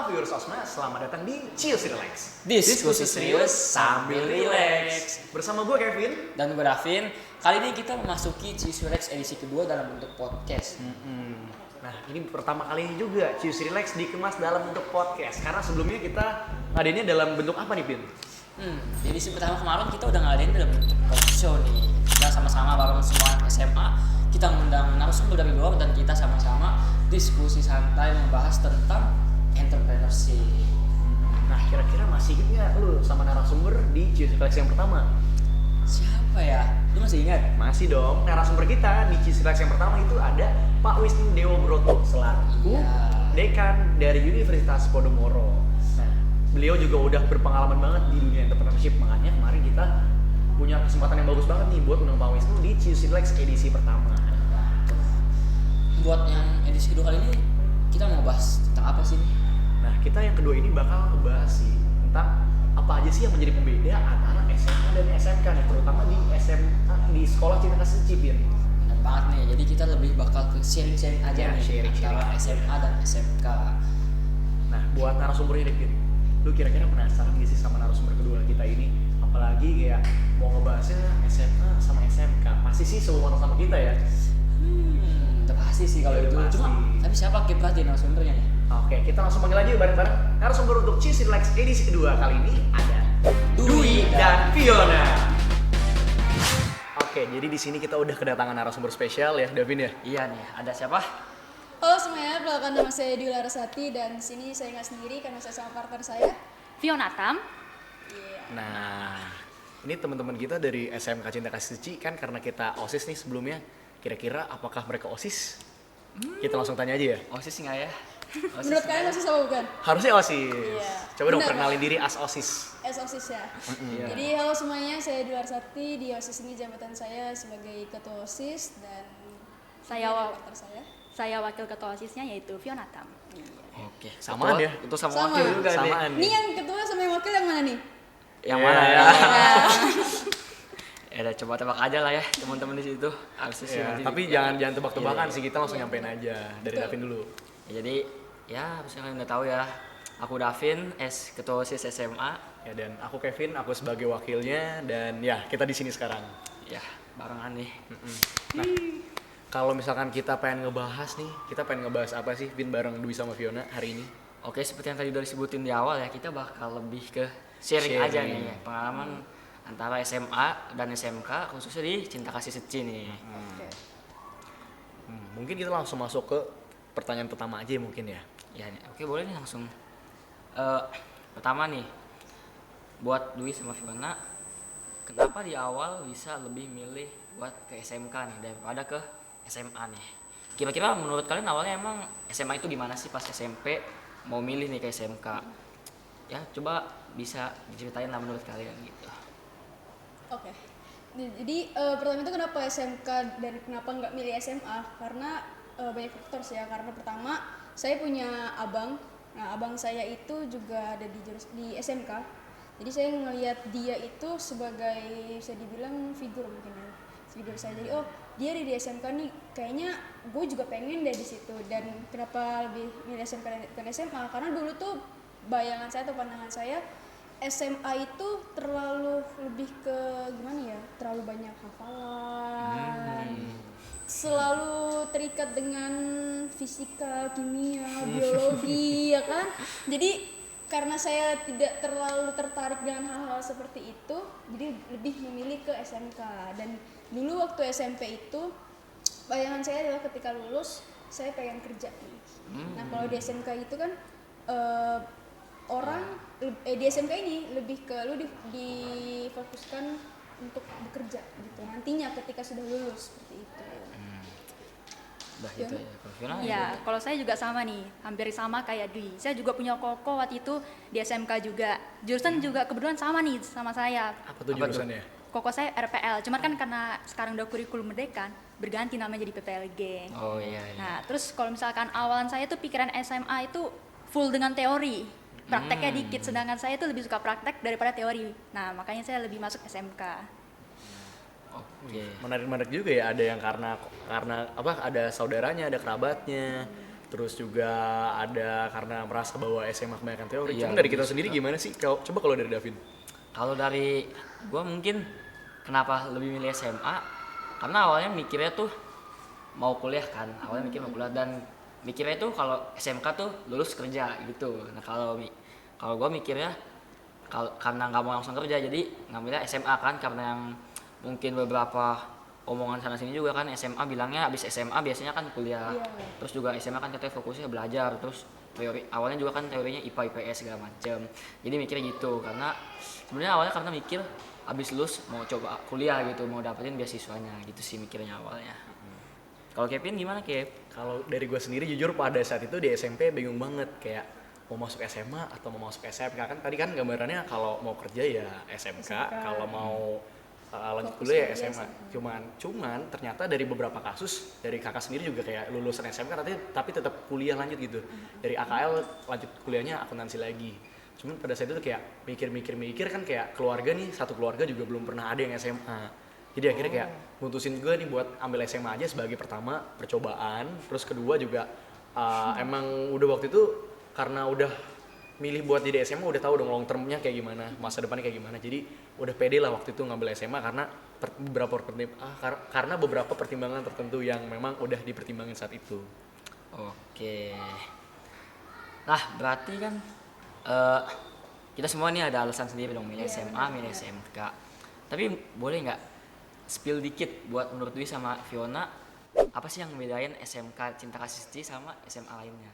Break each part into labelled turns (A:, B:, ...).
A: viewers Osma, selamat datang di Chill Relax.
B: Diskusi serius sambil relax.
A: Bersama gue Kevin
B: dan gue Davin. Kali ini kita memasuki Chill Relax edisi kedua dalam bentuk podcast.
A: Nah, ini pertama kalinya juga Chill Relax dikemas dalam bentuk podcast. Karena sebelumnya kita ngadainnya dalam bentuk apa nih, Pin?
B: Di edisi pertama kemarin kita udah ngadain dalam bentuk talk show nih. Kita sama-sama bareng semua SMA. Kita mengundang narasumber dari luar dan kita sama-sama diskusi santai membahas tentang entrepreneurship.
A: Nah, kira-kira masih ingat nggak lu sama narasumber di Chill Relax yang pertama?
B: Siapa ya? Lu masih ingat?
A: Masih dong, narasumber kita di Chill Relax yang pertama itu ada Pak Wisnu Dewo Broto selaku dekan dari Universitas Podomoro. Nah, beliau juga udah berpengalaman banget di dunia entrepreneurship, makanya kemarin kita punya kesempatan yang bagus banget nih buat undang Pak Wisnu di Chill Relax edisi pertama.
B: Buat yang edisi kedua kali ini kita mau bahas tentang apa sih nih?
A: Nah, kita yang kedua ini bakal ngebahas sih tentang apa aja sih yang menjadi pembeda antara SMA dan SMK nih, terutama di SMA di sekolah Cinta Kasih Cipin.
B: Benar banget nih, jadi kita lebih bakal ke sharing-sharing aja
A: Ya,
B: nih
A: sharing-sharing
B: antara
A: aja.
B: SMA dan SMK.
A: Nah, buat narasumbernya nih, Pin, lu kira-kira penasaran gak sih sama narasumber kedua kita ini? Apalagi kayak mau ngebahasnya SMA sama SMK, pasti sih seumuran sama kita ya.
B: Udah pasti sih kalau
A: Udah
B: itu.
A: pasti.
B: Cuma tapi siapa kita di narasumbernya nih?
A: Oke, kita langsung panggil aja bareng-bareng narasumber untuk Cheese Relax edisi kedua. Kali ini ada Dwi dan Fiona. Oke, jadi di sini kita udah kedatangan narasumber spesial ya, Davin ya.
B: Iya nih, ada siapa?
C: Halo semuanya, perkenalkan nama saya Dwi Larasati dan di sini saya nggak sendiri karena saya sama partner saya.
D: Fiona Tam.
A: Nah, ini teman-teman kita dari SMK Cinta Kasih Suci kan, karena kita OSIS nih sebelumnya. Kira-kira apakah mereka OSIS? Kita langsung tanya aja ya.
B: OSIS nggak ya?
C: Menurut kalian masih sama bukan?
A: Harusnya OSIS.
C: Iya.
A: Coba dong
C: Benar.
A: perkenalin diri as OSIS.
C: SOSIS ya.
B: Iya.
C: Jadi halo semuanya, saya Dwi Larasati. Di OSIS ini jabatan saya sebagai ketua OSIS dan
D: Saya
C: partner saya.
D: Saya wakil ketua OSIS-nya yaitu Fiona Tam.
B: Oke,
A: Samaan
B: ketua-
A: ya?
B: Itu sama
C: Sama.
B: wakil juga nih.
A: Samaan
C: Ini
A: nih.
C: yang ketua sama yang wakil yang mana nih?
B: Yang
A: Iya.
B: mana ya?
C: Nah,
B: Ya udah coba tebak aja lah ya teman-teman di situ. Harusnya sih
A: Ya,
B: nanti
A: tapi
B: di-
A: jangan tebak-tebakan
B: Iya.
A: sih, kita langsung nyampein aja dari
C: Betul.
A: Davin dulu.
B: Ya, jadi ya harusnya kalian udah tahu ya. Aku Davin, ketua OSIS SMA.
A: Ya, dan aku Kevin, aku sebagai wakilnya, dan ya kita di sini sekarang.
B: Ya, barengan nih.
A: Nah, kalau misalkan kita pengen ngebahas nih, kita pengen ngebahas apa sih, Vin, bareng Dwi sama Fiona hari ini?
B: Oke, seperti yang tadi udah disebutin di awal ya, kita bakal lebih ke sharing
A: Sharing.
B: aja nih, pengalaman antara SMA dan SMK, khususnya di Cinta Kasih Suci nih.
C: oke.
A: Mungkin kita langsung masuk ke pertanyaan pertama aja ya mungkin ya.
B: Ya, oke boleh nih langsung. Pertama nih, buat Dwi sama Fiona, kenapa di awal bisa lebih milih buat ke SMK nih daripada ke SMA nih? Kira-kira menurut kalian awalnya emang SMA itu gimana sih pas SMP mau milih nih ke SMK? Ya, coba bisa diceritain lah menurut kalian gitu.
C: Oke. Jadi pertama itu kenapa SMK dan kenapa nggak milih SMA? Karena banyak faktor sih ya. Karena pertama saya punya abang. Nah, abang saya itu juga ada di SMK. Jadi saya ngelihat dia itu sebagai bisa dibilang figur mungkin ya. Figur saya. Jadi oh dia ada di SMK nih, kayaknya gue juga pengen deh di situ. Dan kenapa lebih milih SMK dan SMA? Karena dulu tuh bayangan saya atau pandangan saya SMA itu terlalu lebih ke gimana ya, terlalu banyak hafalan, selalu terikat dengan fisika, kimia, biologi, ya kan. Jadi karena saya tidak terlalu tertarik dengan hal-hal seperti itu, jadi lebih memilih ke SMK. Dan dulu waktu SMP itu bayangan saya adalah ketika lulus saya pengen kerja nih. Nah kalau di SMK itu kan di SMK ini lebih ke lu difokuskan untuk bekerja gitu nantinya ketika sudah lulus seperti itu.
B: Udah gitu ya. Kalau Fiona
D: Ya, kalau saya juga sama nih, hampir sama kayak Dwi. Saya juga punya koko waktu itu di SMK juga. Jurusan juga kebetulan sama nih sama saya.
A: Apa tuh
B: Apa tuh?
A: jurusannya?
D: Koko saya RPL, cuman kan karena sekarang udah kurikulum Merdeka, berganti namanya jadi PPLG.
B: Oh iya.
D: Nah, terus kalau misalkan awalan saya tuh pikiran SMA itu full dengan teori. Prakteknya dikit, sedangkan saya tuh lebih suka praktek daripada teori. Nah, makanya saya lebih masuk SMK.
B: Oke.
A: Menarik-menarik juga ya, ada yang karena apa, ada saudaranya, ada kerabatnya. terus juga ada karena merasa bahwa SMA kebanyakan teori.
B: Iya,
A: Cuman dari kita
B: bisa.
A: sendiri gimana sih? Coba kalau dari Davin.
B: Kalau dari gue mungkin kenapa lebih milih SMA, karena awalnya mikirnya tuh mau kuliah kan, awalnya mikir mau kuliah dan mikirnya tuh kalau SMK tuh lulus kerja gitu. Nah kalau gue mikirnya karena nggak mau langsung kerja, jadi ngambilnya SMA kan, karena yang mungkin beberapa omongan sana sini juga kan SMA bilangnya habis SMA biasanya kan kuliah.
C: Iya.
B: Terus juga SMA kan katanya fokusnya belajar, terus teori awalnya juga kan teorinya IPA IPS segala macem. Jadi mikirnya gitu, karena sebenarnya awalnya karena mikir habis lulus mau coba kuliah gitu, mau dapetin beasiswanya gitu sih mikirnya awalnya. Kalau Kevin gimana Kev?
A: Kalau dari gue sendiri jujur pada saat itu di SMP bingung banget kayak mau masuk SMA atau mau masuk SMK. Kan tadi kan gambarannya kalau mau kerja ya SMK. Kalau mau lanjut
C: Fokus
A: kuliah ya
C: kuliah
A: SMA. Cuman ternyata dari beberapa kasus dari kakak sendiri juga kayak lulusan SMK tapi tetap kuliah lanjut gitu. Dari AKL lanjut kuliahnya akuntansi lagi. Cuman pada saat itu kayak mikir kan kayak keluarga nih, satu keluarga juga belum pernah ada yang SMA. Jadi akhirnya kayak mutusin gue nih buat ambil SMA aja sebagai pertama percobaan, terus kedua juga emang udah waktu itu karena udah milih buat jadi SMA udah tahu dong long termnya kayak gimana, masa depannya kayak gimana. Jadi udah pede lah waktu itu ngambil SMA karena karena beberapa pertimbangan tertentu yang memang udah dipertimbangin saat itu.
B: Oke. Nah berarti kan kita semua nih ada alasan sendiri dong milih
C: Iya,
B: SMA, milih SMK. Tapi boleh nggak spill dikit buat menurut Dwi sama Fiona apa sih yang ngebedain SMK Cinta Kasih Seci sama SMA lainnya?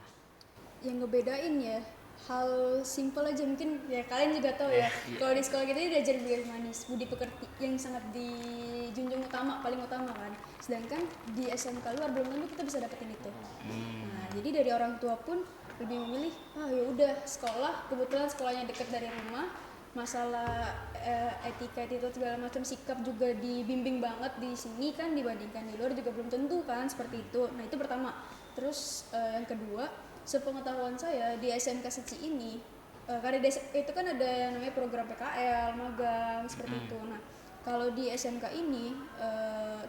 C: Yang ngebedain ya hal simple aja, mungkin ya kalian juga tahu ya, kalau di sekolah kita diajarin budi manis, budi pekerti yang sangat dijunjung paling utama kan, sedangkan di SMK luar belum tentu kita bisa dapetin itu. Nah jadi dari orang tua pun lebih memilih ya udah sekolah, kebetulan sekolahnya dekat dari rumah, masalah etika itu segala macam sikap juga dibimbing banget di sini kan, dibandingkan di luar juga belum tentu kan seperti itu. Nah itu pertama. Terus yang kedua, sepengetahuan saya di SMK Seci ini karena itu kan ada yang namanya program PKL, magang seperti itu. Nah kalau di SMK ini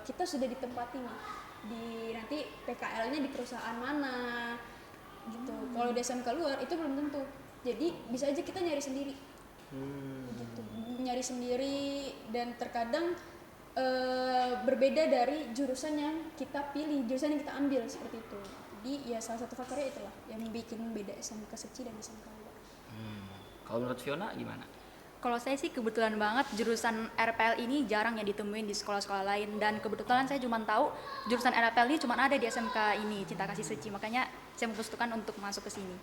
C: kita sudah ditempati nih di nanti PKL-nya di perusahaan mana gitu. Kalau di SMK luar itu belum tentu, jadi bisa aja kita nyari sendiri. Gitu. Nyari sendiri dan terkadang berbeda dari jurusan yang kita pilih, jurusan yang kita ambil seperti itu. Jadi ya salah satu faktornya itulah yang bikin beda SMK Seci dan SMK luar.
B: Kalau menurut Fiona gimana?
D: Kalau saya sih kebetulan banget jurusan RPL ini jarang ya ditemuin di sekolah-sekolah lain, dan kebetulan saya cuma tahu jurusan RPL ini cuma ada di SMK ini Cinta Kasih Seci, makanya saya memutuskan untuk masuk ke sini.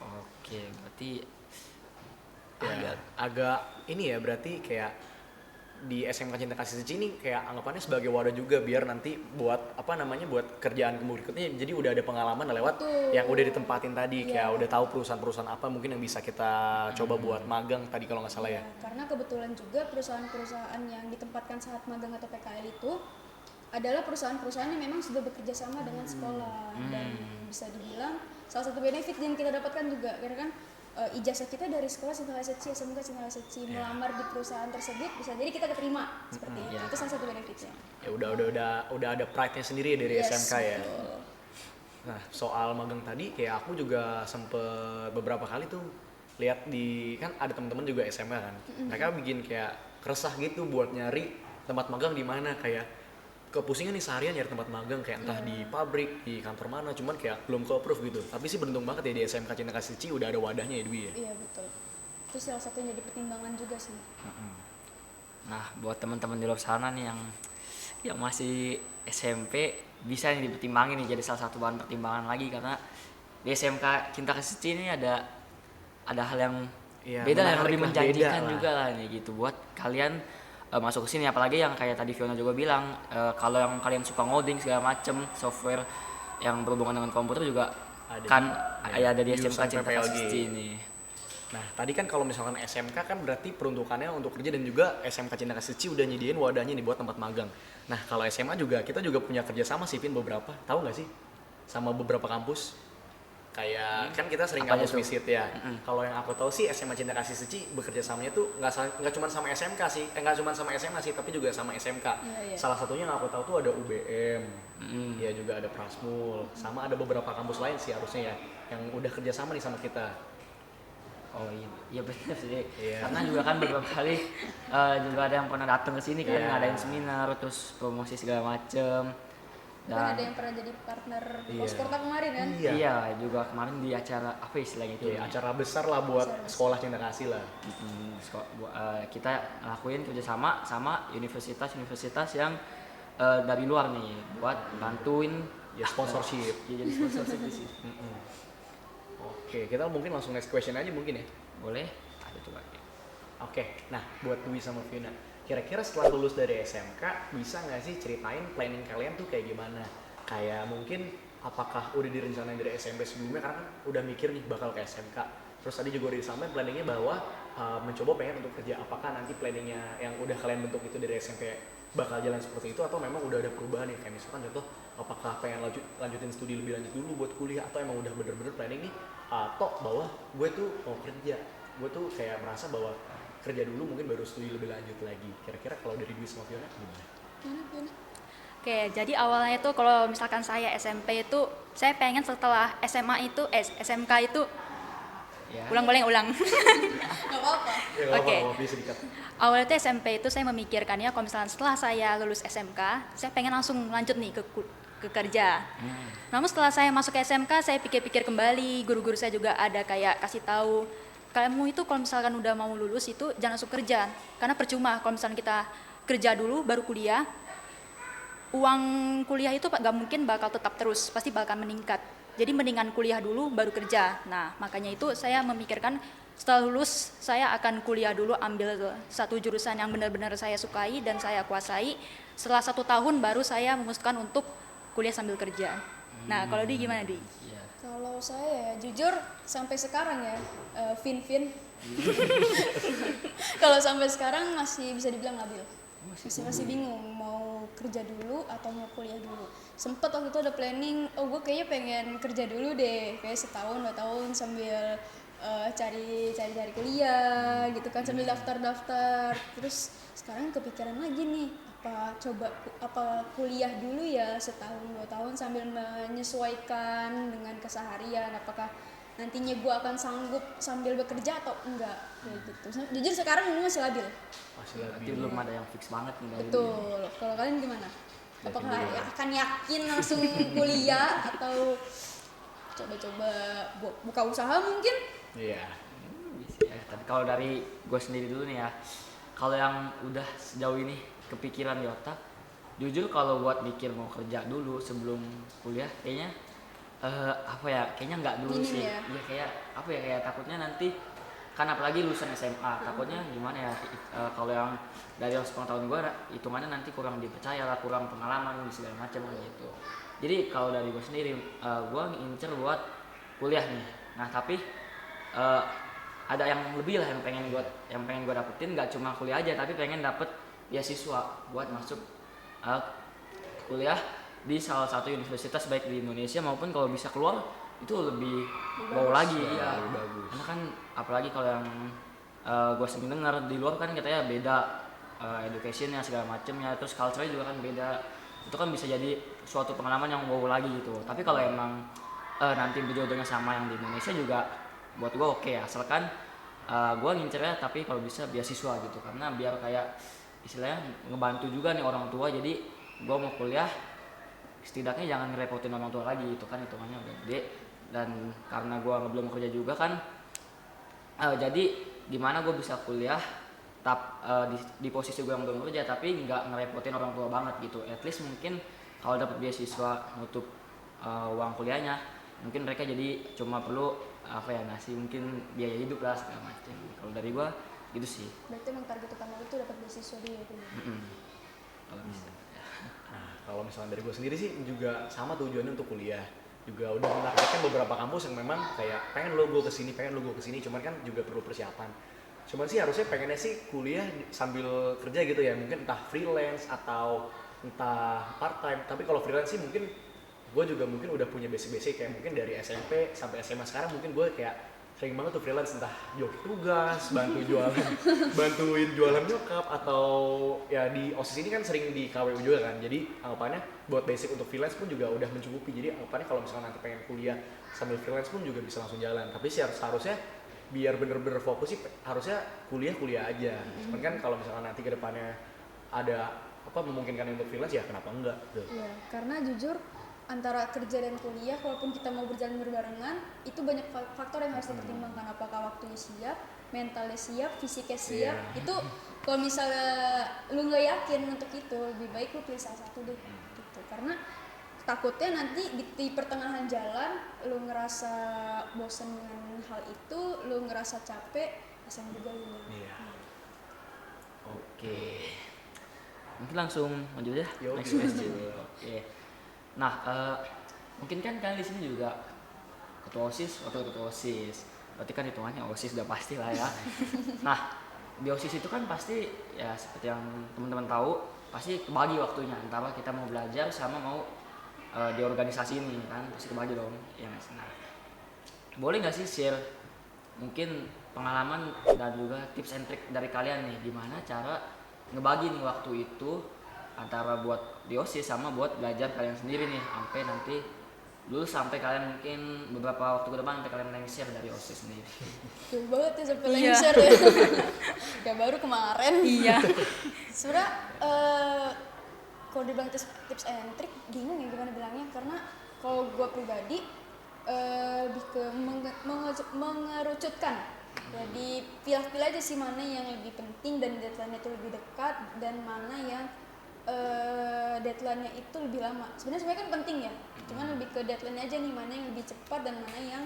B: Oke, berarti
A: Ya, agak ini ya berarti kayak di SMK Cinta Kasih Seci ini kayak anggapannya sebagai wadah juga biar nanti buat buat kerjaan berikutnya, jadi udah ada pengalaman lewat yang udah ditempatin tadi, kayak udah tahu perusahaan-perusahaan apa mungkin yang bisa kita coba buat magang tadi kalau nggak salah ya.
C: Karena kebetulan juga perusahaan-perusahaan yang ditempatkan saat magang atau PKL itu adalah perusahaan-perusahaan yang memang sudah bekerja sama dengan sekolah, dan bisa dibilang salah satu benefit yang kita dapatkan juga karena kan ijazah kita dari sekolah Cinta Kasih Seci, SMK Cinta Kasih Seci, melamar di perusahaan tersebut bisa jadi kita keterima seperti itu. Itu salah satu benefitnya.
A: Ya udah ada pride-nya sendiri dari SMK ya.
C: Betul.
A: Nah, soal magang tadi kayak aku juga sempet beberapa kali tuh lihat di kan ada teman-teman juga SMA kan. Mereka bikin kayak resah gitu buat nyari tempat magang di mana, kayak kepusingan nih seharian nyari tempat magang kayak entah di pabrik, di kantor mana, cuman kayak belum ke-approve gitu. Tapi sih beruntung banget ya di SMK Cinta Kasih Seci udah ada wadahnya ya Dwi ya.
C: Iya betul. Itu salah satu yang jadi pertimbangan juga sih.
B: nah buat teman-teman di luar sana nih yang masih SMP bisa nih dipertimbangin nih jadi salah satu bahan pertimbangan lagi, karena di SMK Cinta Kasih Seci ini ada hal yang beda, yang lebih menjanjikan juga lah nih gitu buat kalian masuk ke sini, apalagi yang kayak tadi Fiona juga bilang kalau yang kalian suka ngoding segala macem software yang berhubungan dengan komputer juga ada di SMK Cinta Kasih Seci ini.
A: Nah, tadi kan kalau misalkan SMK kan berarti peruntukannya untuk kerja, dan juga SMK Cinta Kasih Seci udah nyediain wadahnya nih buat tempat magang. Nah, kalau SMA juga kita juga punya kerja sama sih Vin beberapa. Tahu nggak sih? Sama beberapa kampus. Kayak kan kita sering
B: Apa
A: kampus
B: aja tuh?
A: visit ya. Kalau yang aku tahu sih SMA Cinta Kasih Suci bekerja samanya tuh nggak cuma sama SMK sih, nggak cuma sama SMA sih, tapi juga sama SMK.
C: Iya.
A: Salah satunya yang aku tahu tuh ada UBM, ya juga ada Prasmul, sama ada beberapa kampus lain sih harusnya ya, yang udah kerja sama nih sama kita.
B: Oh iya, iya benar sih.
A: Iya.
B: Karena juga kan beberapa kali juga ada yang pernah datang ke sini kan,
A: Iya.
B: ngadain seminar, terus promosi segala macem.
C: Kan ada yang pernah jadi partner
A: Iya.
C: Posporta kemarin kan?
B: Iya, juga kemarin di acara apa istilahnya itu?
A: Iya, acara besar lah buat
C: Besar.
A: sekolah Cinta Kasih lah.
B: Kita lakuin kerjasama sama universitas-universitas yang dari luar nih, buat bantuin
A: Ya sponsorship.
B: ya, jadi sponsorship di sini.
A: Oke, kita mungkin langsung next question aja mungkin ya.
B: Boleh? Ada coba.
A: Oke, nah buat Dwi sama Fiona, kira-kira setelah lulus dari SMK bisa nggak sih ceritain planning kalian tuh kayak gimana? Kayak mungkin apakah udah direncanain dari SMP sebelumnya karena kan udah mikir nih bakal ke SMK. Terus tadi juga udah disampaikan planningnya bahwa mencoba pengen untuk kerja. Apakah nanti planningnya yang udah kalian bentuk itu dari SMP bakal jalan seperti itu atau memang udah ada perubahan nih? Kayak misalkan contoh, apakah pengen lanjutin studi lebih lanjut dulu buat kuliah atau emang udah bener-bener planning nih atau bahwa gue tuh mau kerja, gue tuh kayak merasa bahwa kerja dulu mungkin baru studi lebih lanjut lagi. Kira-kira kalau dari Dwi sama Fiona gimana?
D: Oke, jadi awalnya itu kalau misalkan saya SMP itu saya pengen setelah SMA itu SMK itu
B: Ya.
D: ulang.
C: Gak apa-apa.
A: Ya nggak
D: Oke.
A: apa-apa, bisa dikat.
D: Awalnya itu SMP itu saya memikirkannya kalau misalkan setelah saya lulus SMK, saya pengen langsung lanjut nih ke kerja. Namun setelah saya masuk ke SMK, saya pikir-pikir kembali, guru-guru saya juga ada kayak kasih tahu, kamu itu kalau misalkan udah mau lulus itu jangan langsung kerja, karena percuma kalau misalkan kita kerja dulu baru kuliah, uang kuliah itu gak mungkin bakal tetap terus, pasti bakal meningkat. Jadi mendingan kuliah dulu baru kerja. Nah makanya itu saya memikirkan setelah lulus saya akan kuliah dulu, ambil satu jurusan yang benar-benar saya sukai dan saya kuasai. Setelah 1 tahun baru saya memutuskan untuk kuliah sambil kerja. Nah kalau Di gimana Di?
B: Iya.
C: Kalau saya jujur sampai sekarang ya, Vin. Kalau sampai sekarang masih bisa dibilang labil. Masih bingung mau kerja dulu atau mau kuliah dulu. Sempet waktu itu ada planning, gue kayaknya pengen kerja dulu deh, kayak setahun 2 tahun sambil cari kuliah gitu kan, sambil daftar. Terus sekarang kepikiran lagi nih, apa kuliah dulu ya setahun 2 tahun sambil menyesuaikan dengan keseharian, apakah nantinya gue akan sanggup sambil bekerja atau enggak kayak gitu. Jujur sekarang ini masih labil.
A: Masih
B: Berarti
A: lebih.
B: belum ada yang fix banget nih dari
C: Betul. Kalau kalian gimana? Apakah
A: dulu ya.
C: akan yakin langsung kuliah atau coba-coba buka usaha mungkin?
A: Iya.
B: Ya, tapi kalau dari gue sendiri dulu nih ya, kalau yang udah sejauh ini kepikiran di otak, jujur kalau buat mikir mau kerja dulu sebelum kuliah kayaknya kayaknya nggak dulu
C: Minim
B: sih.
C: ya?
B: Iya kayak takutnya nanti kan apalagi lulusan SMA, takutnya gimana ya, kalau yang dari tahun gue hitungannya nanti kurang dipercaya lah, kurang pengalaman segala macam gitu. Jadi kalau dari gue sendiri, gue ngincer buat kuliah nih. Nah tapi ada yang lebih lah yang pengen gue dapetin, nggak cuma kuliah aja tapi pengen dapet beasiswa buat masuk kuliah di salah satu universitas baik di Indonesia maupun kalau bisa keluar itu lebih wow lagi ya.
A: Lebih bagus.
B: Karena kan apalagi kalau yang gue sering dengar di luar kan katanya beda educationnya segala macemnya, terus culture-nya juga kan beda. Itu kan bisa jadi suatu pengalaman yang wow lagi gitu. Tapi kalau emang nanti berjodohnya sama yang di Indonesia juga buat gue oke ya, asalkan gue ngincernya tapi kalau bisa beasiswa gitu, karena biar kayak istilahnya ngebantu juga nih orang tua. Jadi gue mau kuliah setidaknya jangan ngerepotin orang tua lagi, itu kan hitungannya udah gede. Dan karena gue belum kerja juga kan, jadi gimana gue bisa kuliah di posisi gue yang belum kerja tapi nggak ngerepotin orang tua banget gitu. At least mungkin kalau dapat beasiswa nutup uang kuliahnya, mungkin mereka jadi cuma perlu ngasih mungkin biaya hidup lah segala macam. Kalau dari gue gitu sih.
C: Berarti emang target utama itu dapat beasiswa dia kuliah.
B: Kalau bisa.
A: Nah, kalau misalnya dari gue sendiri sih juga sama tujuannya untuk kuliah. Juga udah menargetkan beberapa kampus yang memang kayak pengen lo gue kesini, cuman kan juga perlu persiapan. Cuman sih harusnya pengennya sih kuliah sambil kerja gitu ya, mungkin entah freelance atau entah part time. Tapi kalau freelance sih mungkin gue juga mungkin udah punya basic-basic kayak mungkin dari SMP sampai SMA sekarang mungkin gue kayak sering banget tuh freelance, entah joki tugas, bantuin jualan nyokap, atau ya di OSIS ini kan sering di KWU juga kan, jadi anggapannya buat basic untuk freelance pun juga udah mencukupi. Jadi anggapannya kalau misalnya nanti pengen kuliah sambil freelance pun juga bisa langsung jalan. Tapi sih seharusnya biar bener-bener fokus sih harusnya kuliah aja. Cuman kan kalau misalnya nanti ke depannya ada memungkinkan untuk freelance, ya kenapa enggak gitu.
C: Iya, karena jujur antara kerja dan kuliah, walaupun kita mau berjalan berbarengan, itu banyak faktor yang harus dipertimbangkan. Apakah waktunya siap, mentalnya siap, fisiknya siap. Itu kalau misalnya lu nggak yakin untuk itu, lebih baik lu pilih salah satu deh. Gitu. Karena takutnya nanti di pertengahan jalan lu ngerasa bosan dengan hal itu, lu ngerasa capek, asal juga lu.
A: Iya.
B: Oke. Mungkin langsung lanjut ya.
A: Yo,
B: Next question. Oke. Nah, mungkin kan kalian di sini juga ketua OSIS, wakil ketua OSIS. Berarti kan hitungannya OSIS udah pasti lah ya. Nah, di OSIS itu kan pasti ya seperti yang teman-teman tahu, pasti kebagi waktunya antara kita mau belajar sama mau di organisasi ini kan, pasti kebagi dong. Ya, nah, boleh nggak sih share mungkin pengalaman dan juga tips and trick dari kalian nih, gimana cara ngebagi nih waktu itu antara buat di OSIS sama buat belajar kalian sendiri nih, sampai nanti lulus, sampai kalian mungkin beberapa waktu ke depan sampai kalian lengser dari OSIS sendiri.
C: Jauh banget ya sampai lengser ya. Kayak baru kemarin.
D: Iya.
C: Sebenarnya kalau dibilang tips and trick bingung ya gimana bilangnya, karena kalau gue pribadi lebih ke mengerucutkan. Jadi pilih-pilih aja sih mana yang lebih penting dan deadline-nya itu lebih dekat, dan mana yang deadline-nya itu lebih lama. Sebenarnya kan penting ya, cuman lebih ke deadline aja nih, mana yang lebih cepat dan mana yang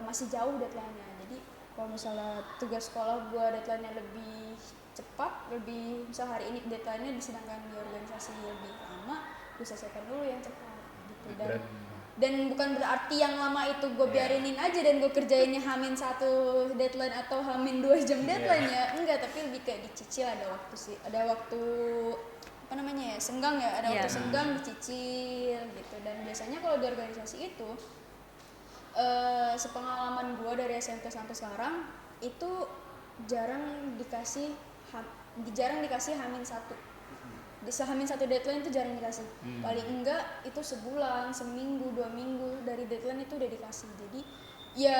C: masih jauh deadline-nya. Jadi kalau misalnya tugas sekolah gua deadline-nya lebih cepat, lebih misal hari ini deadline-nya, sedangkan di organisasi lebih lama, gua selesaikan dulu yang cepat gitu. Dan bukan berarti yang lama itu gue biarinin aja dan gue kerjainnya H-1 deadline atau H-2 jam deadline ya, enggak, tapi lebih kayak dicicil, ada waktu sih, ada waktu apa namanya ya, senggang ya, ada waktu senggang dicicil gitu. Dan biasanya kalau di organisasi itu sepengalaman gue dari SMP sampai sekarang itu jarang dikasih H-1. Di H-1 deadline itu jarang dikasih. Paling enggak itu sebulan, seminggu, 2 minggu dari deadline itu udah dikasih. Jadi ya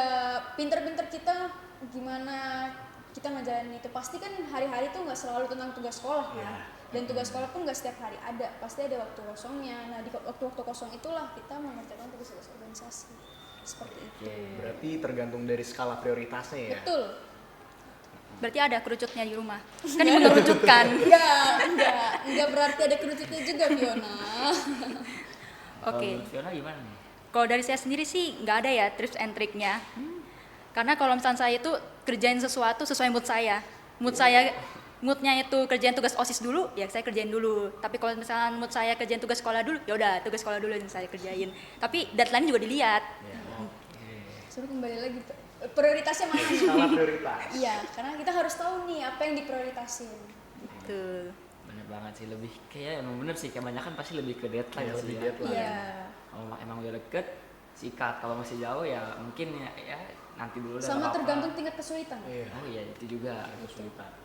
C: pinter-pinter kita gimana kita ngejalanin itu. Pasti kan hari-hari tuh nggak selalu tentang tugas sekolah kan. Dan tugas sekolah pun nggak setiap hari ada, pasti ada waktu kosongnya. Nah di waktu-waktu kosong itulah kita mengerjakan tugas-tugas organisasi seperti itu.
A: Berarti tergantung dari skala prioritasnya ya.
C: Betul.
D: Berarti ada kerucutnya di rumah. Kan yang mengerucutkan.
C: Enggak berarti ada kerucutnya juga, Fiona.
D: Oke.
B: Fiona gimana nih?
D: Kalau dari saya sendiri sih nggak ada ya tips and triknya. Karena kalau misalnya saya itu kerjain sesuatu sesuai mood saya. Moodnya itu kerjain tugas OSIS dulu, ya saya kerjain dulu. Tapi kalau misalnya mood saya kerjain tugas sekolah dulu, ya udah tugas sekolah dulu yang saya kerjain. Tapi deadline juga dilihat.
C: Suruh kembali lagi prioritasnya mana nih?
A: Skala prioritas.
C: Iya, karena kita harus tahu nih apa yang diprioritasin.
D: Betul.
B: Bener banget sih, lebih kayak emang bener sih, kebanyakan pasti lebih ke deadline
A: Ya,
B: sih
A: lebih
B: ya.
A: deadline.
C: Iya.
B: Kalau emang udah deket sikat, kalau masih jauh ya mungkin ya nanti dulu.
C: Sama tergantung tingkat kesulitan.
A: Iya.
B: Oh iya, itu juga
A: Kesulitan.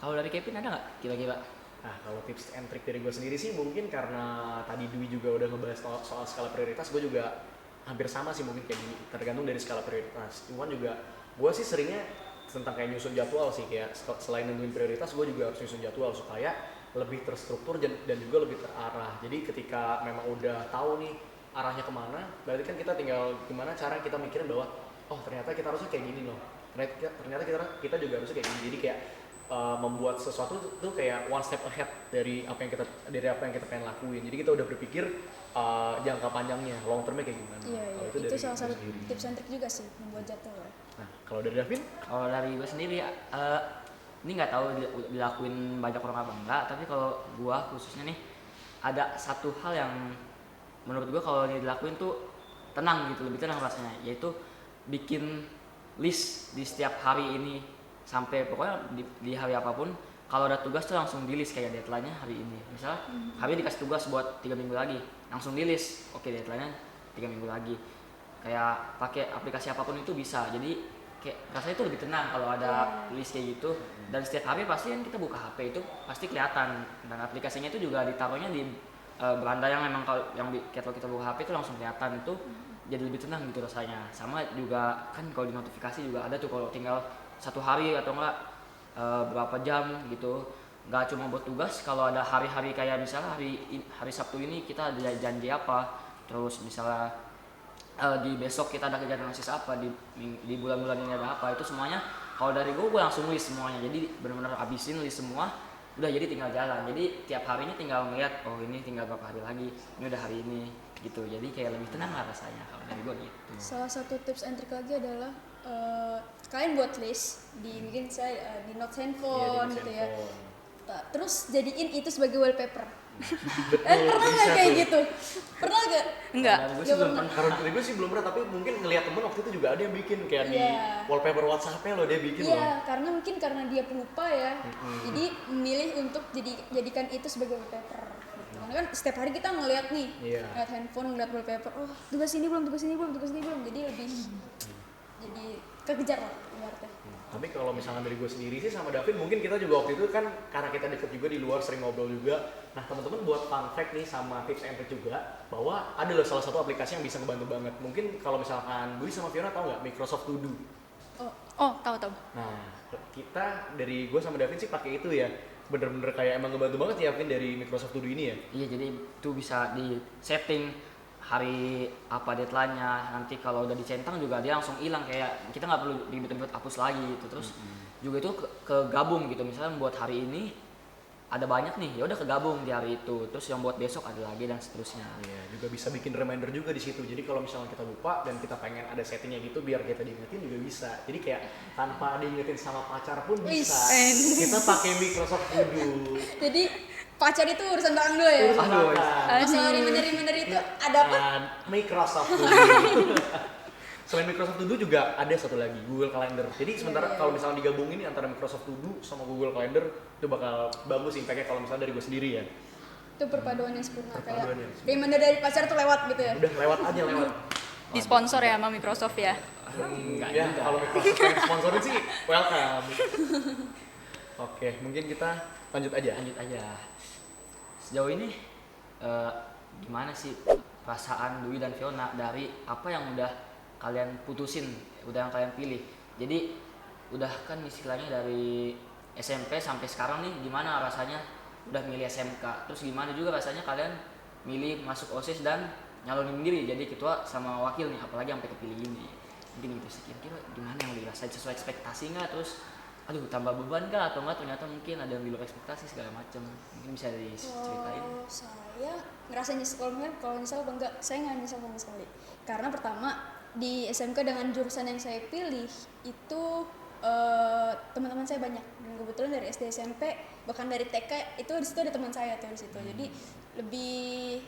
B: Kalau dari Kevin ada nggak kira-kira?
A: Nah, kalau tips and trick dari gue sendiri sih mungkin karena tadi Dwi juga udah ngebahas soal skala prioritas, gue juga hampir sama sih mungkin kayak tergantung dari skala prioritas. Cuman juga gue sih seringnya tentang kayak nyusun jadwal sih, kayak selain nentuin prioritas gue juga harus nyusun jadwal supaya lebih terstruktur dan juga lebih terarah. Jadi ketika memang udah tahu nih arahnya kemana, berarti kan kita tinggal gimana cara kita mikirin bahwa oh ternyata kita harusnya kayak gini loh, ternyata kita juga harusnya kayak gini. Jadi kayak membuat sesuatu tuh kayak one step ahead dari apa yang kita pengen lakuin. Jadi kita udah berpikir jangka panjangnya, long termnya kayak gimana.
C: Iya,
A: Kalau
C: itu salah satu
A: sendiri.
C: tips and trick juga sih membuat jadwal.
A: Nah, kalau dari Davin?
B: Kalau dari gue sendiri ini nggak tahu dilakuin banyak orang apa enggak, tapi kalau gue khususnya nih ada satu hal yang menurut gue kalau dilakuin tuh tenang gitu, lebih tenang rasanya, yaitu bikin list di setiap hari ini sampai pokoknya di hari apapun. kalau ada tugas tuh langsung di list kayak deadline-nya hari ini. Misal hari ini dikasih tugas buat 3 minggu lagi, langsung di list. Oke, deadline-nya 3 minggu lagi. Kayak pakai aplikasi apapun itu bisa. Jadi kayak rasanya itu lebih tenang kalau ada list kayak gitu. Dan setiap hari pasti kan kita buka HP itu pasti kelihatan. Dan aplikasinya itu juga ditaruhnya di beranda yang memang kalau kalau kita buka HP itu langsung kelihatan itu. Jadi lebih tenang gitu rasanya. Sama juga kan kalau di notifikasi juga ada tuh kalau tinggal 1 hari atau enggak berapa jam gitu. Enggak cuma buat tugas, kalau ada hari-hari kayak misalnya hari Sabtu ini kita ada janji apa, terus misalnya di besok kita ada kegiatan OSIS apa, di bulan-bulan ini ada apa, itu semuanya kalau dari gue langsung list semuanya. Jadi benar-benar habisin list semua, udah jadi tinggal jalan. Jadi tiap harinya tinggal ngeliat, oh ini tinggal berapa hari lagi, ini udah hari ini gitu. Jadi kayak lebih tenang lah rasanya kalau dari gue gitu.
C: Salah satu tips and trick lagi adalah kalian buat list mungkin saya di notes handphone gitu ya. Terus jadiin itu sebagai wallpaper. Pernah nggak kayak gitu? Pernah nggak?
D: Enggak.
A: Gue sih belum pernah. Kalau dari gue sih belum pernah, tapi mungkin ngeliat temen waktu itu juga ada yang bikin kayak di wallpaper WhatsApp-nya loh dia bikin loh.
C: Iya, karena dia pelupa ya. Jadi memilih untuk jadikan itu sebagai wallpaper. Gitu. Karena kan setiap hari kita ngeliat nih, ngeliat handphone, ngeliat wallpaper. Oh, tugas ini belum. Jadi lebih jadi kekejar lah ibaratnya.
A: Tapi kalau misalnya dari gue sendiri sih sama David, mungkin kita juga waktu itu kan karena kita deket juga di luar, sering ngobrol juga. Nah teman-teman buat fun fact nih sama tips and trick juga, bahwa ada loh salah satu aplikasi yang bisa ngebantu banget. Mungkin kalau misalkan Dwi sama Fiona tahu nggak Microsoft To Do?
D: Oh, tahu.
A: Nah kita dari gue sama David sih pakai itu ya. Bener-bener kayak emang ngebantu banget ya Vin dari Microsoft To Do ini ya.
B: Iya, jadi itu bisa di setting hari apa deadline-nya, nanti kalau udah dicentang juga dia langsung hilang, kayak kita nggak perlu ribet-ribet hapus lagi gitu. Terus juga itu kegabung gitu, misalnya buat hari ini ada banyak nih, ya udah kegabung di hari itu, terus yang buat besok ada lagi dan seterusnya.
A: Iya, juga bisa bikin reminder juga di situ. Jadi kalau misalnya kita lupa dan kita pengen ada settingnya gitu biar kita diingetin juga bisa. Jadi kayak tanpa diingetin sama pacar pun bisa. Kita pakai Microsoft To Do.
C: Jadi pacar itu urusan belakang dulu ya. Masalah reminder itu ada apa?
A: Microsoft To Do. Selain Microsoft To Do juga ada satu lagi, Google Calendar. Jadi sementara kalau misalnya digabungin antara Microsoft To Do sama Google Calendar itu bakal bagus impact-nya kalau misalnya dari gue sendiri ya.
C: Itu perpaduan yang sempurna.
A: Perpaduan yang
C: Kayak reminder dari pacar tuh lewat gitu ya.
A: Udah lewat.
D: Disponsor ya sama Microsoft ya.
B: Enggak
A: Ya,
B: juga.
A: kalau Microsoft yang sponsorin sih welcome. Oke, mungkin kita lanjut aja.
B: Sejauh ini gimana sih perasaan Dwi dan Fiona dari apa yang udah kalian putusin, udah yang kalian pilih? Jadi udah kan istilahnya dari SMP sampai sekarang nih, gimana rasanya udah milih SMK? Terus gimana juga rasanya kalian milih masuk OSIS dan nyalonin diri jadi ketua sama wakil nih, apalagi sampai kepilih ini? Mungkin gitu sih, kira-kira gimana yang dirasain, sesuai ekspektasi nggak? Terus aduh tambah beban kah, atau enggak ternyata mungkin ada yang di luar ekspektasi segala macam? Mungkin bisa diceritain.
C: Kalau saya ngerasa nyesel, kalau nyesel apa enggak, saya nggak nyesel sama sekali. Karena pertama di SMK dengan jurusan yang saya pilih itu teman-teman saya banyak, dan kebetulan dari SD SMP bahkan dari TK itu di situ ada teman saya tuh di situ. Jadi lebih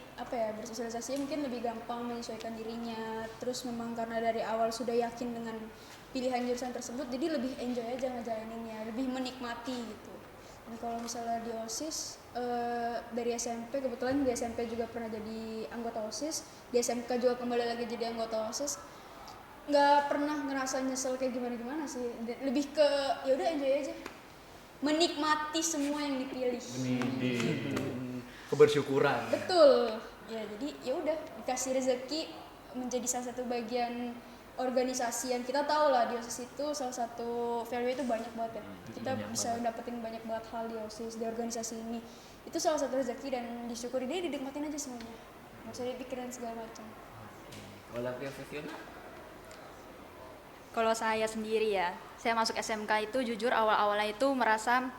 C: bersosialisasi mungkin lebih gampang menyesuaikan dirinya. Terus memang karena dari awal sudah yakin dengan pilihan jurusan tersebut, jadi lebih enjoy aja ngejalaninnya, lebih menikmati gitu. Dan kalau misalnya di OSIS dari SMP, kebetulan di SMP juga pernah jadi anggota OSIS, di SMK juga kembali lagi jadi anggota OSIS. Nggak pernah ngerasa nyesel kayak gimana sih, lebih ke ya udah enjoy aja, menikmati semua yang dipilih.
A: Kebersyukuran.
C: Betul ya, jadi ya udah dikasih rezeki menjadi salah satu bagian organisasi yang kita tahu lah di OSIS itu salah satu value itu banyak banget ya, kita bisa dapetin banyak banget hal di OSIS, di organisasi ini. Itu salah satu rezeki dan disyukuri, dia dinikmatin aja semuanya, nggak usah dipikirin segala macam.
B: Kalau Fiona?
D: Kalau saya sendiri ya, saya masuk SMK itu jujur awal-awalnya itu merasa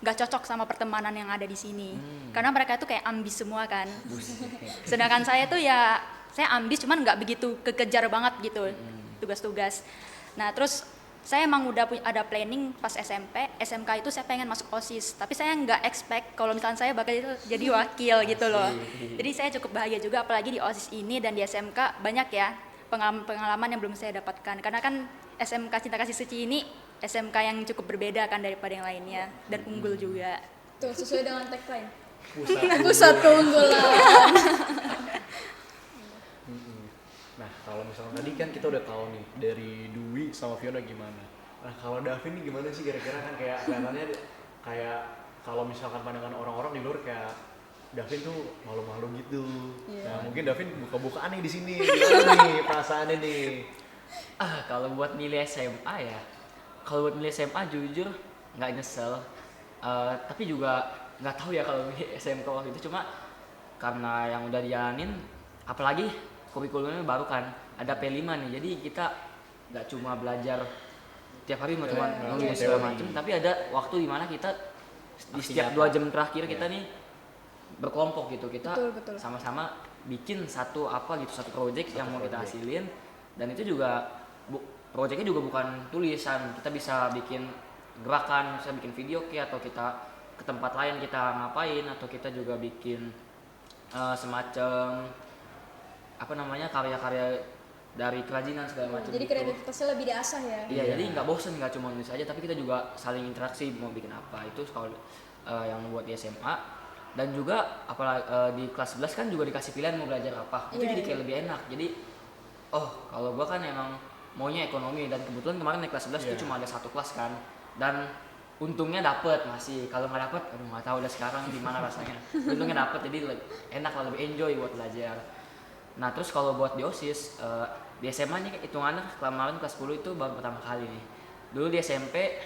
D: nggak cocok sama pertemanan yang ada di sini. Karena mereka itu kayak ambis semua kan. Sedangkan saya tuh ya, saya ambis cuman nggak begitu kekejar banget gitu tugas-tugas. Nah terus saya emang udah ada planning pas SMP, SMK itu saya pengen masuk OSIS. Tapi saya nggak expect kalau misalnya saya bakal itu jadi wakil gitu loh. Jadi saya cukup bahagia juga, apalagi di OSIS ini dan di SMK banyak ya pengalaman yang belum saya dapatkan. Karena kan SMK Cinta Kasih Suci ini SMK yang cukup berbeda kan daripada yang lainnya dan unggul juga.
C: Tuh sesuai dengan tagline.
A: Pusat
C: Pusat keunggulan.
A: Nah, kalau misalnya tadi kan kita udah tahu nih dari Dwi sama Fiona gimana. Nah, kalau Davin nih gimana sih kira-kira, kan kayak kelihatannya kayak kalau misalkan pandangan orang-orang di luar kayak Davin tuh malu-malu gitu.
C: Iya.
A: Nah, mungkin Davin buka-bukaan nih di sini. Gimana nih perasaannya nih?
B: Kalau buat milih SMA ya, kalau buat milih SMA jujur nggak nyesel. Tapi juga nggak tahu ya kalau milih SMK waktu itu, cuma karena yang udah dijalanin, apalagi kurikulumnya baru kan, ada P5 nih, jadi kita nggak cuma belajar tiap hari cuma nulis segala macem, tapi ada waktu di mana kita di setiap 2 jam terakhir kita nih berkelompok gitu, kita
C: Betul.
B: sama-sama bikin satu project yang mau kita hasilin, dan itu juga projectnya juga bukan tulisan, kita bisa bikin gerakan, bisa bikin video atau kita ke tempat lain kita ngapain, atau kita juga bikin semacam karya-karya dari kerajinan segala macam.
C: Jadi
B: gitu.
C: kreativitasnya lebih diasah ya.
B: Iya, jadi nggak bosen, nggak cuma nulis aja, tapi kita juga saling interaksi mau bikin apa. Itu kalau yang buat di SMA. Dan juga apalagi di kelas 11 kan juga dikasih pilihan mau belajar apa. Itu jadi kayak lebih enak. Jadi kalau gua kan emang maunya ekonomi, dan kebetulan kemarin naik kelas 11 itu cuma ada 1 kelas kan. Dan untungnya dapet masih. Kalau nggak dapet, aduh nggak tahu udah sekarang gimana rasanya. Untungnya dapet, jadi enak lah, lebih enjoy buat belajar. Nah, terus kalau buat di OSIS, di SMA nih hitungannya kemarin kelas 10 itu baru pertama kali nih. Dulu di SMP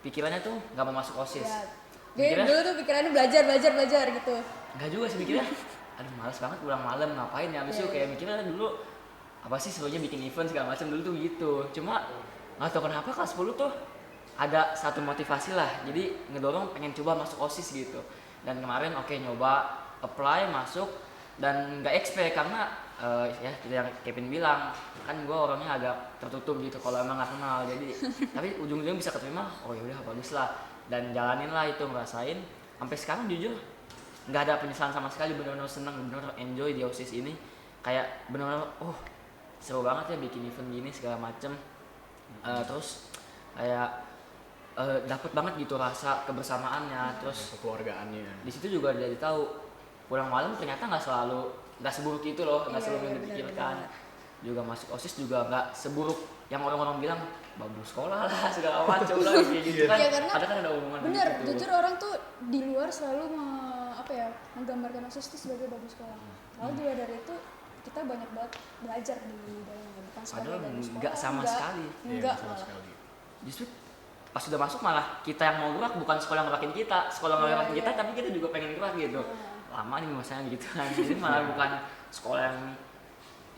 B: pikirannya tuh nggak mau masuk OSIS.
C: Ya. Jadi dulu tuh pikirannya belajar gitu.
B: Nggak juga sih mikirnya, aduh males banget pulang malam ngapain ya. Abis itu kayak mikirnya dulu apa sih serunya bikin event segala macam, dulu tuh gitu. Cuma nggak tahu kenapa kelas 10 tuh ada satu motivasi lah, jadi ngedorong pengen coba masuk OSIS gitu. Dan kemarin nyoba apply masuk, dan nggak expect karena ya seperti yang Kevin bilang, kan gue orangnya agak tertutup gitu kalau emang nggak kenal, jadi tapi ujung-ujungnya bisa keterima, oh ya udah bagus lah, dan jalanin lah itu, ngerasain sampai sekarang jujur nggak ada penyesalan sama sekali, benar-benar seneng, benar-benar enjoy di OSIS ini, kayak benar-benar seru banget ya bikin event gini segala macem. Terus kayak dapet banget gitu rasa kebersamaannya, terus
A: kekeluargaannya.
B: di situ juga jadi tahu pulang malam ternyata nggak seburuk itu loh, nggak seburuk yang dipikirkan. Juga masuk OSIS juga nggak seburuk yang orang-orang bilang bagus sekolah lah segala macam lah kayak gitu kan.
C: Ya, karena
B: Ada kan ada omongan
C: bener,
B: gitu.
C: jujur orang tuh di luar selalu menggambarkan OSIS itu sebagai bagus sekolah. Kalau juga dari itu kita banyak banget belajar di dalamnya, bukan sebagai
B: Padahal
C: bagus sekolah.
B: nggak sama sekali.
C: Enggak
A: sama
C: malah.
A: sekali.
B: Justru pas sudah masuk malah kita yang mau gerak, bukan sekolah ngerakin kita, sekolah ngerakin kita, tapi kita juga pengen gerak gitu. Lama nih masanya gitu kan. Jadi malah bukan sekolah yang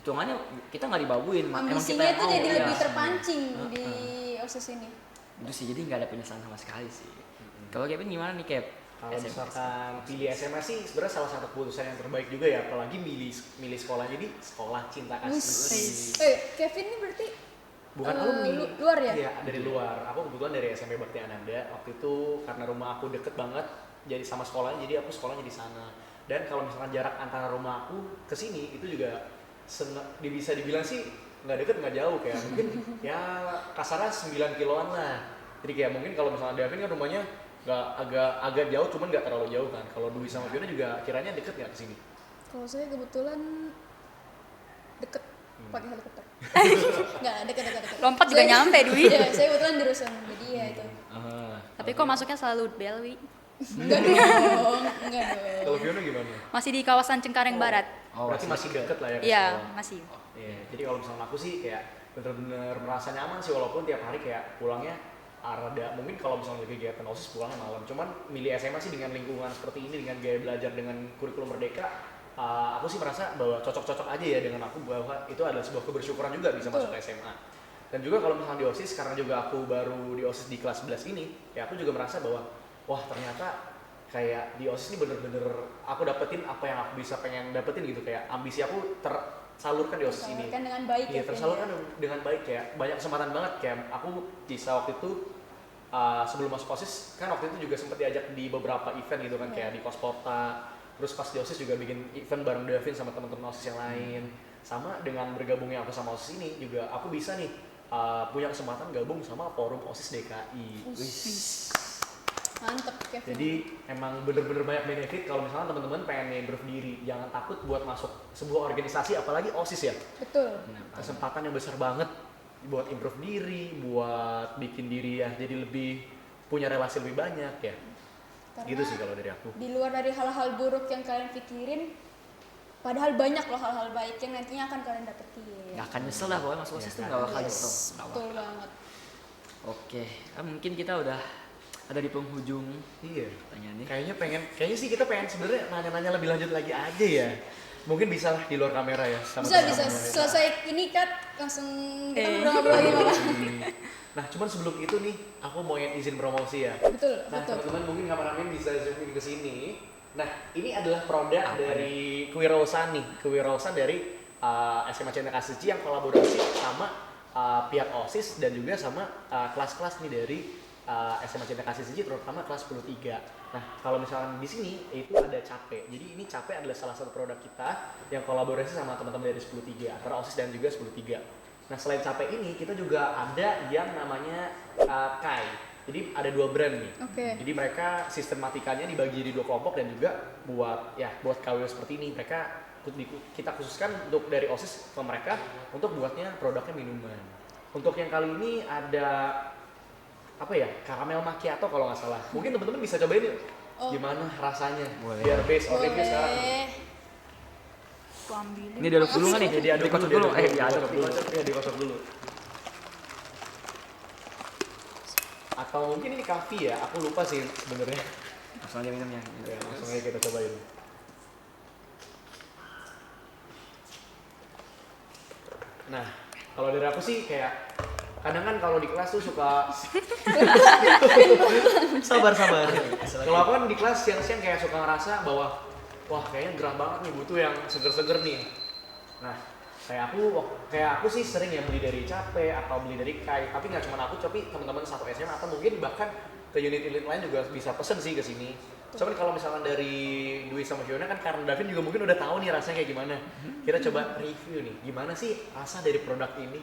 B: hitungannya kita nggak dibabuin, emang kita
C: Ambisinya
B: yang
C: tuh
B: mau,
C: jadi
B: ya.
C: lebih terpancing di OSIS ini.
B: Itu sih, jadi nggak ada penyesalan sama sekali sih. Kalau Kevin gimana nih, Kev?
A: Kalau misalkan pilih SMA sih sebenarnya salah satu keputusan yang terbaik juga ya, apalagi milih sekolah, jadi sekolah cinta kasih.
C: Kevin ini berarti
A: Bukan alumni.
C: Luar ya?
A: Iya, dari luar. Aku kebetulan dari SMP Bakti Ananda. Waktu itu karena rumah aku deket banget jadi sama sekolahnya, jadi aku sekolahnya di sana. Dan kalau misalkan jarak antara rumah aku ke sini itu juga bisa dibilang sih nggak deket nggak jauh, kayak mungkin ya kasarnya 9 kiloan lah. Jadi kayak mungkin kalau misalnya Davin kan rumahnya nggak agak jauh, cuman nggak terlalu jauh kan. Kalau Dwi sama Fiona juga kiranya deket nggak ke sini?
C: Kalau saya kebetulan deket pakai helikopter. Nggak, deket.
D: Lompat juga nyampe, Dwi.
C: Iya, saya kebetulan di Rusun, jadi ya itu.
D: Tapi kok masuknya selalu Belwi?
C: Enggak dong.
A: Kalau Fiona gimana?
D: Masih di kawasan Cengkareng Barat.
A: Berarti masih deket lah ya ke
D: Iya,
A: sekolah.
D: masih.
A: Iya, jadi kalau misalnya aku sih kayak bener-bener merasa nyaman sih, walaupun tiap hari kayak pulangnya rada, mungkin kalau misalnya lagi kegiatan OSIS pulangnya malam. Cuman milih SMA sih dengan lingkungan seperti ini, dengan gaya belajar, dengan kurikulum merdeka, aku sih merasa bahwa cocok-cocok aja ya dengan aku, bahwa itu adalah sebuah kebersyukuran juga bisa masuk ke SMA. Dan juga kalau misalnya di OSIS, karena juga aku baru di OSIS di kelas 11 ini, ya aku juga merasa bahwa wah ternyata kayak di OSIS ini bener-bener aku dapetin apa yang aku bisa pengen dapetin gitu, kayak ambisi aku tersalurkan di OSIS ini.
C: Tersalurkan dengan baik ya.
A: Iya, tersalurkan dengan baik, kayak banyak kesempatan banget. Kayak aku bisa waktu itu sebelum masuk OSIS kan waktu itu juga sempat diajak di beberapa event gitu kan, kayak di Kospota. Terus pas di OSIS juga bikin event bareng Davin sama teman-teman OSIS yang lain. Sama dengan bergabungnya aku sama OSIS ini juga aku bisa nih punya kesempatan gabung sama forum OSIS DKI.
C: Mantep Kevin.
A: Jadi emang bener-bener banyak benefit kalau misalnya teman-teman pengen improve diri, jangan takut buat masuk sebuah organisasi, apalagi OSIS ya.
C: Betul.
A: Kesempatan yang besar banget buat improve diri, buat bikin diri ya jadi lebih punya relasi lebih banyak ya.
C: Karena
A: Gitu sih kalau dari aku.
C: di luar dari hal-hal buruk yang kalian pikirin, padahal banyak loh hal-hal baik yang nantinya akan kalian dapetin.
B: Nggak akan nyesel lah pokoknya masuk OSIS tuh nggak bakal nyesel. Nggak
C: Betul
B: bakal.
C: banget.
B: Oke, mungkin kita udah ada di penghujung
A: Iya.
B: pertanyaan nih.
A: Kayaknya sih kita pengen sebenarnya nanya-nanya lebih lanjut lagi aja ya. Mungkin bisa lah di luar kamera ya. Sama
C: Bisa
A: teman-teman.
C: selesai ini kan langsung kita ngobrol-ngobrol lagi malah.
A: Nah, cuman sebelum itu nih, aku mau izin promosi ya.
C: Betul,
A: Nah,
C: betul.
A: teman-teman mungkin kameramen bisa zoom in ke sini. Nah, ini adalah produk dari Kewirausahaan nih. Kewirausahaan dari SMA Cinta Kasih Suci yang kolaborasi sama pihak OSIS dan juga sama kelas-kelas nih dari SMA Cinta Kasih Suci, terutama kelas 10-3. Nah, kalau misalkan di sini itu ada Cape. Jadi ini Cape adalah salah satu produk kita yang kolaborasi sama teman-teman dari 10-3, antara OSIS dan juga 10-3. Nah, selain Cape ini, kita juga ada yang namanya Kai. Jadi ada 2 brand nih.
C: Oke.
A: Jadi mereka sistematikanya dibagi jadi 2 kelompok dan juga buat KW seperti ini mereka kita khususkan untuk dari OSIS ke mereka untuk buatnya produknya minuman. Untuk yang kali ini ada apa ya, karamel macchiato kalau nggak salah. Mungkin teman-teman bisa cobain yuk. Gimana rasanya?
B: Boleh.
A: Biar based on review sekarang.
C: Boleh.
D: Aku ambilin.
B: Ini diaduk dulu nggak nih?
A: Jadi aduk
B: Dikocok dulu.
A: diaduk
B: Diaduk dulu.
A: dikocok dulu. Atau mungkin ini coffee ya? Aku lupa sih sebenarnya.
B: Langsung aja minumnya.
A: Ya, langsung aja kita cobain. Nah, kalau dari aku sih kayak kadang kan kalau di kelas tuh suka sabar. Kalau aku kan di kelas siang-siang kayak suka ngerasa bahwa wah kayaknya gerah banget nih, butuh yang seger-seger nih. Nah, kayak aku sih sering ya beli dari Cape atau beli dari Kai, tapi nggak cuma aku, tapi teman-teman satu SMA atau mungkin bahkan ke unit-unit lain juga bisa pesen sih ke sini. Cuman kalau misalkan dari Dwi sama Fiona kan karena Davin juga mungkin udah tahu nih rasanya kayak gimana. Kita coba review nih, gimana sih rasa dari produk ini?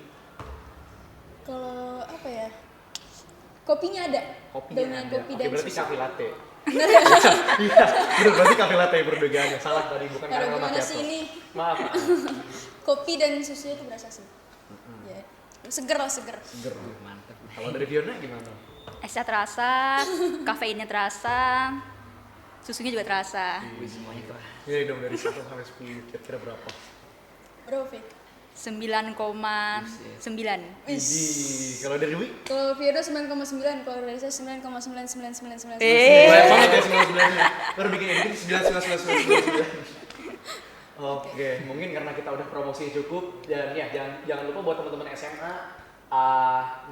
C: Kalau apa ya? Kopinya ada.
A: Kopinya
C: Dengan
A: ada.
C: kopi
A: Oke,
C: dan
A: berarti
C: susu.
A: cafe latte. Iya, bener, berarti cafe latte perbedaannya. Salah tadi, bukan
C: Kalau
A: caramel
C: gimana
A: macchiato.
C: sih ini?
A: Maaf.
C: Kopi dan susunya itu berasa sih. Ya. Seger lah, seger.
A: Seger.
B: Mantap.
A: Kalau dari Fiona gimana?
D: Esnya terasa, kafeinnya terasa, susunya juga terasa.
B: Wih, semuanya tuh.
A: Ini dong dari 1 sampai 10 kira-kira berapa?
C: Berapa, Fik?
D: 9,9.
A: Idih, kalau dari Dwi?
C: Kalau Fiona 9,9, kalau dari saya 9,99999.
A: Banyak banget ya 99-nya. Baru bikin 9. Oke, mungkin karena kita udah promosinya cukup dan ya jangan lupa buat teman-teman SMA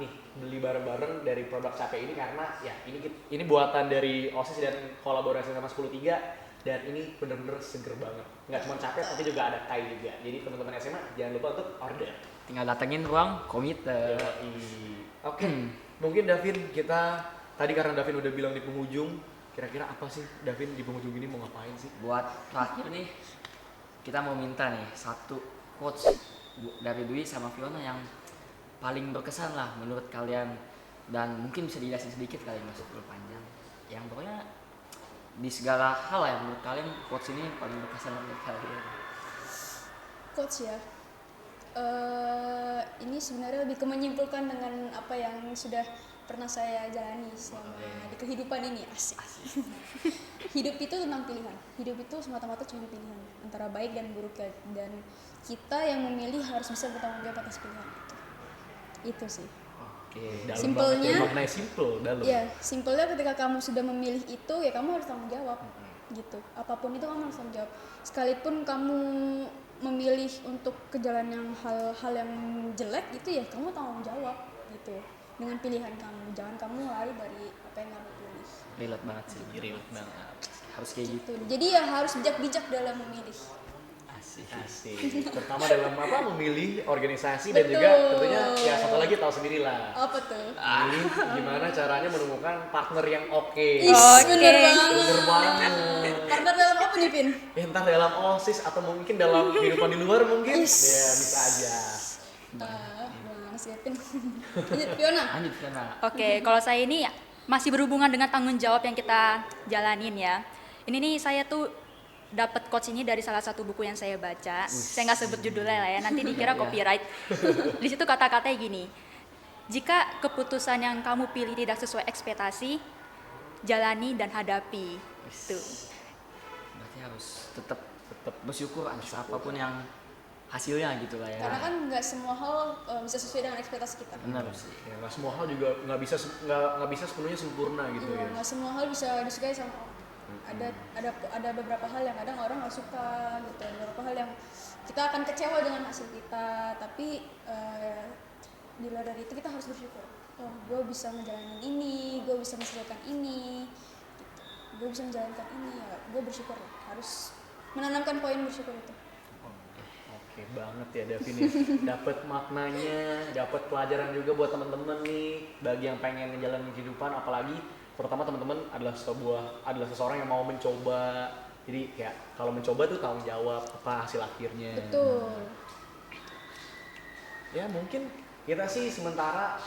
A: nih beli bareng-bareng dari produk Cape ini karena ya ini buatan dari OSIS dan kolaborasi sama 10-3 dan ini bener-bener seger banget. Nggak cuma Cape tapi juga ada Kai juga. Jadi teman-teman SMA jangan lupa untuk order.
B: Tinggal datengin ruang komite.
A: Oke, mungkin Davin kita tadi karena Davin udah bilang di penghujung, kira-kira apa sih Davin di penghujung ini mau ngapain sih?
B: Buat terakhir nih, kita mau minta nih satu quotes dari Dwi sama Fiona yang paling berkesan lah menurut kalian dan mungkin bisa dijelasin sedikit kali masuk terlalu panjang. Yang pokoknya di segala hal ya menurut kalian quotes ini paling berkesan menurut kalian.
C: Coach ya. Ini sebenarnya lebih ke menyimpulkan dengan apa yang sudah pernah saya jalani selama di kehidupan ini. Asik. Hidup itu tentang pilihan. Hidup itu semata-mata cuma pilihan antara baik dan buruk ya. Dan kita yang memilih harus bisa bertanggung jawab atas pilihan itu sih.
B: Oke.
A: Dalam
C: Simpelnya-
A: banget ya, maknanya simple, dalam.
C: Ya, simpelnya ketika kamu sudah memilih itu ya kamu harus tanggung jawab gitu. Apapun itu kamu harus tanggung jawab. Sekalipun kamu memilih untuk ke jalan yang hal-hal yang jelek gitu ya kamu tanggung jawab gitu dengan pilihan kamu. Jangan kamu lari dari apa yang kamu pilih.
B: Relate banget sih. Relate banget. Harus kayak gitu.
C: Jadi ya harus bijak-bijak dalam memilih.
A: Asik. Pertama dalam memilih organisasi dan juga
C: Betul.
A: tentunya ya satu lagi tahu sendirilah.
C: Apa tuh?
A: Milih gimana caranya menemukan partner yang oke.
C: Bener banget.
A: Bener banget.
C: Partner dalam apa nih, Pin?
A: Ya, entah dalam OSIS atau mungkin dalam kehidupan di luar mungkin.
C: Is.
A: Ya bisa aja.
C: Mas Kevin. Lanjut Fiona.
B: Lanjut Fiona.
D: Oke, kalau saya ini masih berhubungan dengan tanggung jawab yang kita jalanin ya. Ini nih saya tuh dapat quotes ini dari salah satu buku yang saya baca. Saya nggak sebut judulnya lah ya, nanti dikira copyright. Di situ kata-katanya gini, jika keputusan yang kamu pilih tidak sesuai ekspektasi, jalani dan hadapi. Tuh.
B: Berarti harus tetap bersyukur atas apapun yang hasilnya gitu lah ya.
C: Karena kan nggak semua hal bisa sesuai dengan ekspektasi kita.
B: Benar sih.
A: Ya, nggak semua hal juga nggak bisa sepenuhnya sempurna gitu
C: Iya,
A: ya.
C: nggak semua hal bisa disukai sama orang. Ada beberapa hal yang kadang orang nggak suka gitu, ada beberapa hal yang kita akan kecewa dengan hasil kita, tapi di luar dari itu kita harus bersyukur. Oh, gue bisa ngejalanin ini, gue bisa menyelesaikan ini, gitu. Gue bisa menjalankan ini, ya gue bersyukur. Harus menanamkan poin bersyukur itu.
A: Oke banget ya Davin nih. Dapat maknanya, dapat pelajaran juga buat teman-teman nih bagi yang pengen ngejalanin kehidupan, apalagi pertama teman-teman adalah seseorang yang mau mencoba. Jadi kayak kalau mencoba tuh tanggung jawab apa hasil akhirnya.
C: Betul.
A: Ya mungkin kita sih sementara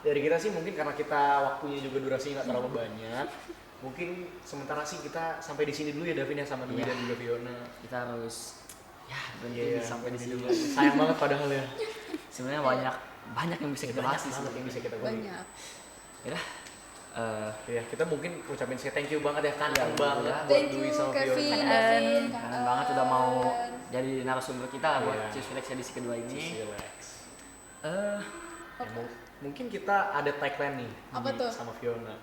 A: dari kita sih mungkin karena kita waktunya juga durasinya nggak terlalu banyak. Mungkin sementara sih kita sampai di sini dulu ya Davin ya sama Dwi dan juga Fiona.
B: Kita harus berhenti sampai di sini dulu.
A: Sayang banget padahal ya.
B: Sebenarnya banyak yang bisa kita bahas di sini.
A: Yang bisa kita bahas.
C: Banyak.
B: Ya,
A: Ya kita mungkin ucapin saya thank you banget ya kan banget buat
C: Thank
A: Dwi
C: you
A: sama
C: Kevin,
A: Fiona.
C: Davin,
B: kangen banget udah mau jadi narasumber kita buat
A: Iya.
B: Cheers Relax edisi kedua ini.
A: Relax.
C: Oke.
A: Mungkin kita ada tagline nih
C: Apa
A: Dwi
C: tuh?
A: sama Fiona.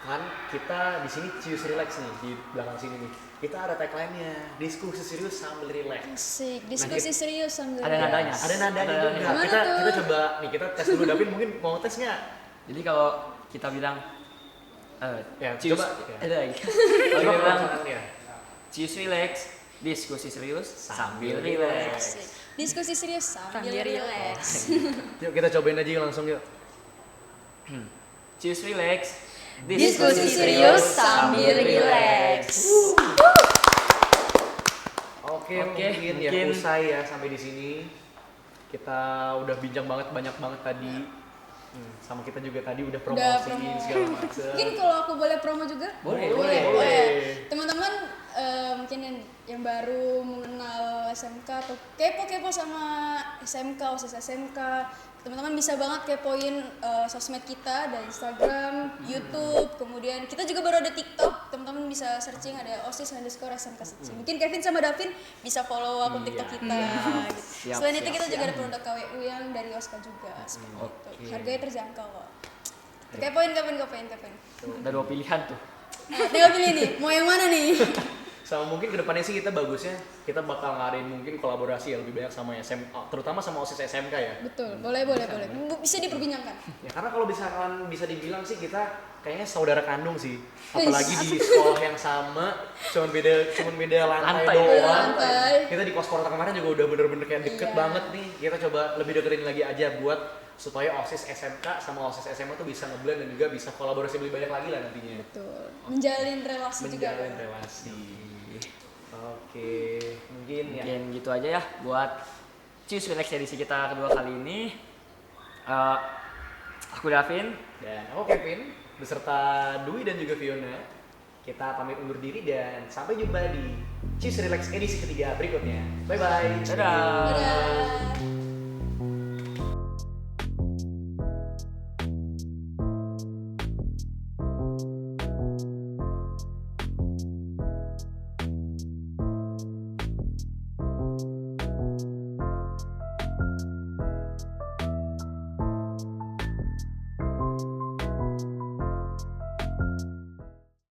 A: Kan kita di sini Cheers Relax nih di belakang sini nih. Kita ada tagline-nya, diskusi serius sambil relax.
C: Asik, diskusi serius sambil
B: Ada nadanya.
A: Ada nadanya
B: Ada
A: juga.
B: nadanya.
A: Kita
C: Gimana
A: kita
C: tuh?
A: coba nih kita tes dulu Davin mungkin mau tes nggak?
B: Jadi kalau kita bilang
A: Ya,
B: cheers,
A: coba. Ya.
B: ada lagi.
A: Coba
B: Kalau kita bilang
A: pelaksanaan ya.
B: Cheers Relax, diskusi serius sambil relax.
C: Asik. Diskusi serius sambil
D: Sambil
C: relax.
A: Yuk kita cobain aja yuk langsung yuk.
B: Cheers Relax,
C: Diskusi serius sambil relax.
A: Oke, mungkin ya usai ya sampai di sini. Kita udah bincang banyak banget tadi. Sama kita juga tadi udah promosiin segala macam.
C: Mungkin kalau aku boleh promo juga?
B: Boleh.
C: Teman-teman mungkin yang baru mengenal SMK atau kepo sama SMK, OSIS SMK, teman-teman bisa banget kepoin sosmed kita dari Instagram, YouTube, kemudian kita juga baru ada TikTok, teman-teman bisa searching ada OSIS_SMK. Mungkin Kevin sama Davin bisa follow akun TikTok kita. Gitu.
B: Siap,
C: Selain itu
B: siap,
C: kita juga
B: siap.
C: ada produk KWU yang dari Oska juga. Seperti itu.
B: Oke.
C: Harganya terjangkau kok. Kepoin.
B: Ada dua pilihan tuh.
C: Nah, tinggal pilih nih, mau yang mana nih?
A: Sama mungkin kedepannya sih kita bagusnya kita bakal ngadain mungkin kolaborasi ya lebih banyak sama SMA, terutama sama OSIS SMK ya.
C: Betul, boleh. Bisa diperbincangkan.
A: Ya karena kalau misalkan bisa dibilang sih kita kayaknya saudara kandung sih. Apalagi di sekolah yang sama, cuman beda lantai doang.
C: Lantai.
A: Kita di kos kota kemarin juga udah bener-bener kayak deket
C: Iya.
A: banget nih. Kita coba lebih deketin lagi aja buat supaya OSIS SMK sama OSIS SMA tuh bisa ngeblend dan juga bisa kolaborasi lebih banyak lagi lah nantinya.
C: Betul. Menjalin relasi juga.
A: Menjalin relasi. Oke, mungkin ya.
B: Mungkin gitu aja ya buat Cheers Relax edisi kita kedua kali ini. Aku Davin.
A: Dan aku Kevin beserta Dwi dan juga Fiona. Kita pamit undur diri dan sampai jumpa di Cheers Relax edisi ketiga berikutnya. Bye bye.
B: Dadah.
C: Dadah.